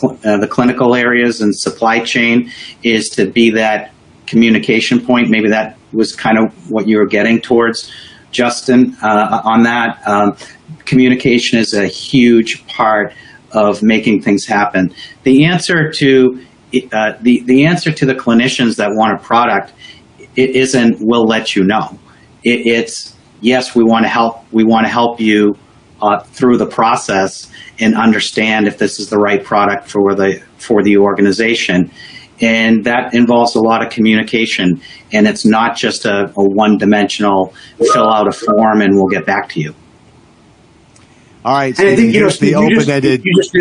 S5: the clinical areas and supply chain, is to be that communication point. Maybe that was kind of what you were getting towards, Justin, on that. Communication is a huge part of making things happen. The answer to the answer to the clinicians that want a product, it isn't "we'll let you know." It's yes, we want to help. We want to help you through the process and understand if this is the right product for the organization. And that involves a lot of communication. And it's not just a one-dimensional fill out a form and we'll get back to you.
S3: All right.
S4: And I think,
S3: the open-ended.
S4: You just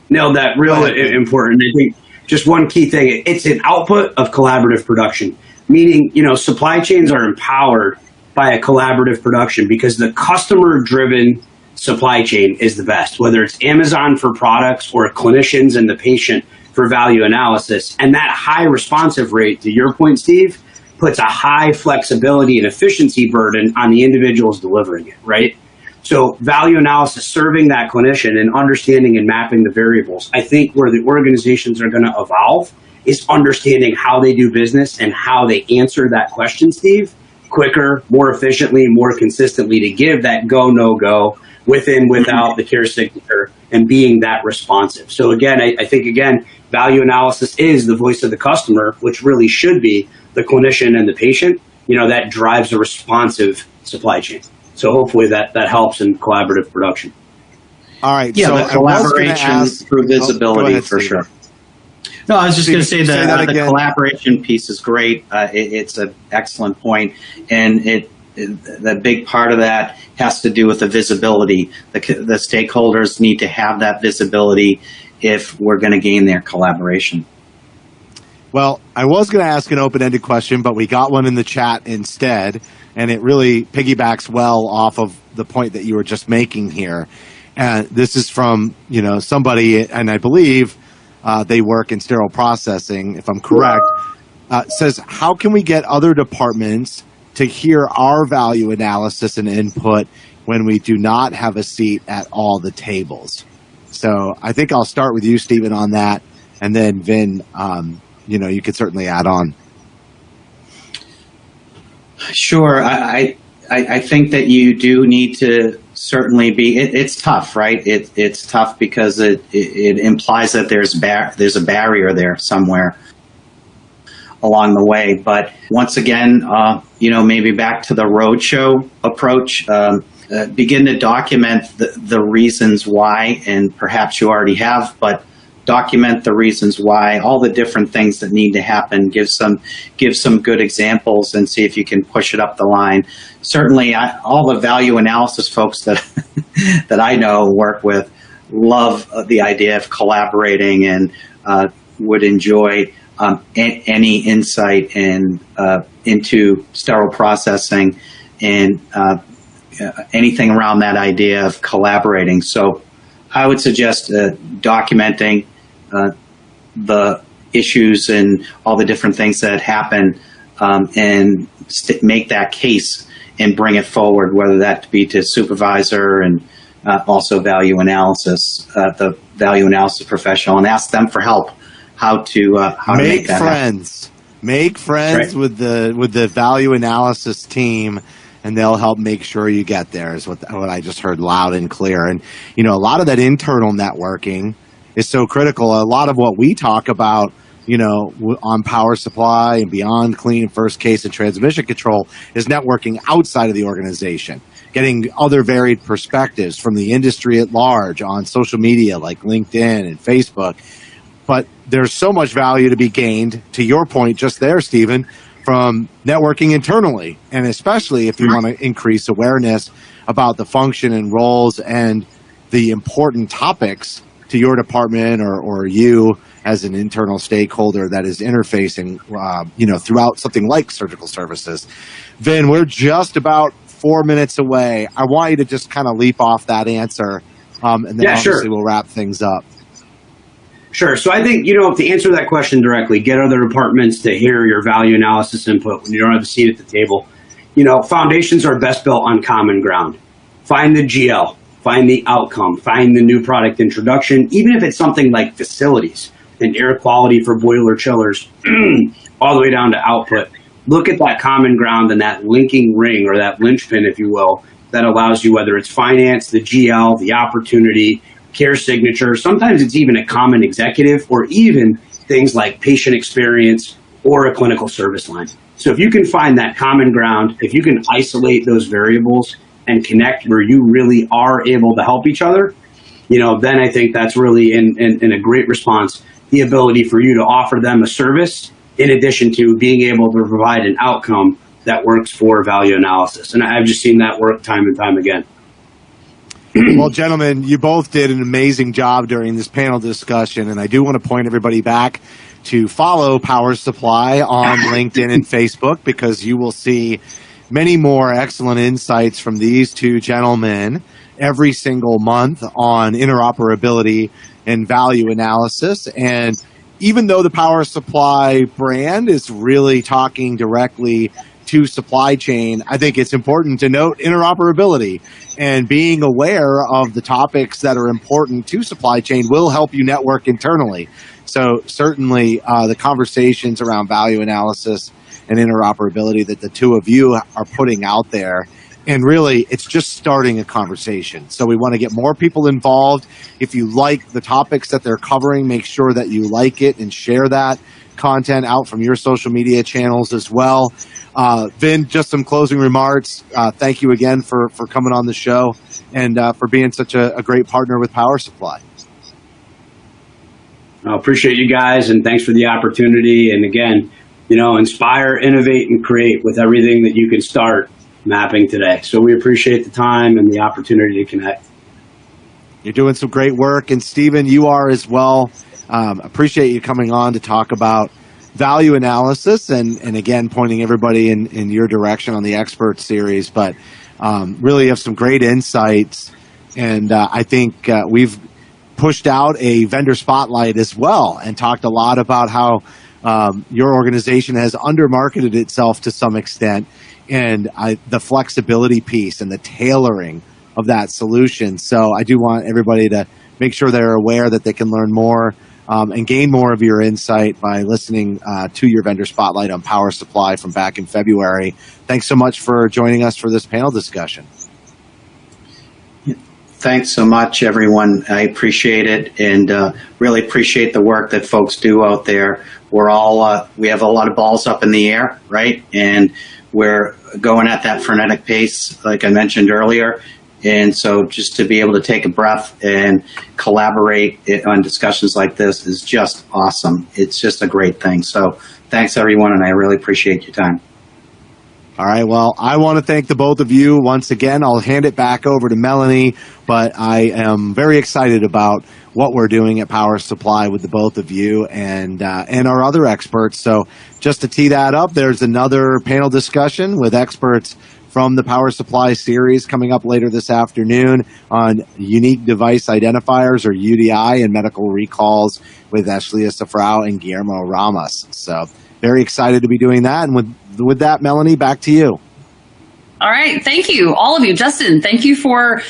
S4: nailed that real important. I think just one key thing, it's an output of collaborative production, meaning, supply chains are empowered by a collaborative production because the customer-driven supply chain is the best, whether it's Amazon for products or clinicians and the patient for value analysis. And that high responsive rate, to your point, Steve, puts a high flexibility and efficiency burden on the individuals delivering it, right? So value analysis, serving that clinician and understanding and mapping the variables, I think where the organizations are going to evolve is understanding how they do business and how they answer that question, Steve, quicker, more efficiently, more consistently, to give that go, no go, within, without the care signature, and being that responsive. So again, I think, again, value analysis is the voice of the customer, which really should be the clinician and the patient, that drives a responsive supply chain. So hopefully that helps in collaborative production.
S3: All right.
S5: Yeah,
S3: so
S5: the collaboration through visibility,
S3: ahead,
S5: for
S3: Steve.
S5: sure. No, I was just going to say that the
S3: again.
S5: collaboration piece is great. It's an excellent point, and the big part of that has to do with the visibility. The stakeholders need to have that visibility if we're going to gain their collaboration.
S3: Well, I was going to ask an open-ended question, but we got one in the chat instead, and it really piggybacks well off of the point that you were just making here. And this is from, somebody, and I believe they work in sterile processing, if I'm correct, says, how can we get other departments to hear our value analysis and input when we do not have a seat at all the tables? So I think I'll start with you, Stephen, on that, and then Vin, you could certainly add on.
S5: Sure. I think that you do need to certainly be. It's tough, right? It's tough because it implies that there's a barrier there somewhere along the way. But once again, maybe back to the roadshow approach. Begin to document the reasons why, and perhaps you already have, but document the reasons why, all the different things that need to happen. Give some good examples and see if you can push it up the line. Certainly, all the value analysis folks that that I know work with love the idea of collaborating and would enjoy any insight into sterile processing and anything around that idea of collaborating. So I would suggest documenting the issues and all the different things that happen, and make that case and bring it forward, whether that be to supervisor and also value analysis, the value analysis professional, and ask them for help how to make that
S3: friends.
S5: happen.
S3: Make friends with the value analysis team, and they'll help make sure you get there, is what I just heard loud and clear. And, a lot of that internal networking is so critical. A lot of what we talk about, on power supply and beyond clean, first case, and transmission control is networking outside of the organization, getting other varied perspectives from the industry at large on social media like LinkedIn and Facebook. But there's so much value to be gained, to your point just there, Stephen, from networking internally, and especially if you want to increase awareness about the function and roles and the important topics to your department or you as an internal stakeholder that is interfacing, throughout something like surgical services. Vin, we're just about 4 minutes away. I want you to just kind of leap off that answer, and then obviously we'll wrap things up.
S4: Sure. So I think, to answer that question directly, get other departments to hear your value analysis input when you don't have a seat at the table. Foundations are best built on common ground. Find the GL, find the outcome, find the new product introduction, even if it's something like facilities and air quality for boiler chillers, all the way down to output. Look at that common ground and that linking ring, or that linchpin, if you will, that allows you, whether it's finance, the GL, the opportunity, care signature, sometimes it's even a common executive, or even things like patient experience or a clinical service line. So if you can find that common ground, if you can isolate those variables and connect where you really are able to help each other, then I think that's really in a great response, the ability for you to offer them a service in addition to being able to provide an outcome that works for value analysis. And I've just seen that work time and time again.
S3: Well, gentlemen, you both did an amazing job during this panel discussion, and I do want to point everybody back to follow Power Supply on LinkedIn and Facebook, because you will see many more excellent insights from these two gentlemen every single month on interoperability and value analysis. And even though the Power Supply brand is really talking directly to supply chain, I think it's important to note interoperability, and being aware of the topics that are important to supply chain will help you network internally. So certainly the conversations around value analysis and interoperability that the two of you are putting out there, and really it's just starting a conversation. So we want to get more people involved. If you like the topics that they're covering, make sure that you like it and share that content out from your social media channels as well. Vin, just some closing remarks. Thank you again for coming on the show and for being such a great partner with Power Supply.
S4: I appreciate you guys, and thanks for the opportunity. And again, inspire, innovate, and create with everything that you can start mapping today. So we appreciate the time and the opportunity to connect.
S3: You're doing some great work, and Stephen, you are as well. Appreciate you coming on to talk about value analysis and again, pointing everybody in your direction on the expert series, but really have some great insights. And I think we've pushed out a vendor spotlight as well and talked a lot about how your organization has undermarketed itself to some extent, and the flexibility piece and the tailoring of that solution. So I do want everybody to make sure they're aware that they can learn more and gain more of your insight by listening to your vendor spotlight on Power Supply from back in February. Thanks so much for joining us for this panel discussion.
S5: Thanks so much, everyone. I appreciate it, and really appreciate the work that folks do out there. We're all we have a lot of balls up in the air, right? And we're going at that frenetic pace, like I mentioned earlier. And so just to be able to take a breath and collaborate on discussions like this is just awesome. It's just a great thing. So thanks, everyone, and I really appreciate your time.
S3: All right. Well, I want to thank the both of you once again. I'll hand it back over to Melanie, but I am very excited about what we're doing at Power Supply with the both of you and our other experts. So just to tee that up, there's another panel discussion with experts from the Power Supply series coming up later this afternoon on unique device identifiers, or UDI, and medical recalls with Ashley Safrao and Guillermo Ramos. So very excited to be doing that. And with that, Melanie, back to you.
S2: All right. Thank you, all of you. Justin, thank you for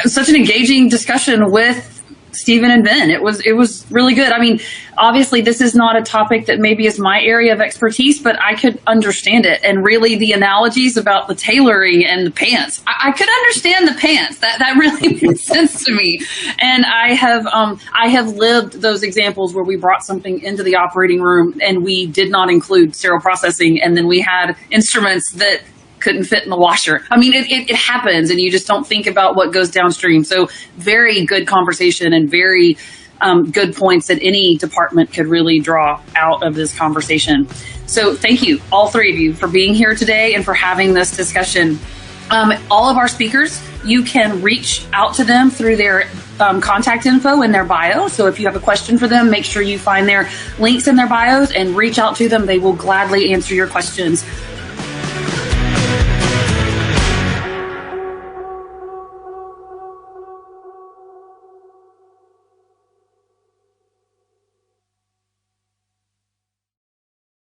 S2: such an engaging discussion with Stephen and Ben. It was really good. I mean, obviously, this is not a topic that maybe is my area of expertise, but I could understand it. And really, the analogies about the tailoring and the pants, I could understand the pants. That really made sense to me. And I have lived those examples where we brought something into the operating room and we did not include sterile processing, and then we had instruments that couldn't fit in the washer. I mean, it happens, and you just don't think about what goes downstream. So very good conversation and very good points that any department could really draw out of this conversation. So thank you, all three of you, for being here today and for having this discussion. All of our speakers, you can reach out to them through their contact info in their bio. So if you have a question for them, make sure you find their links in their bios and reach out to them. They will gladly answer your questions.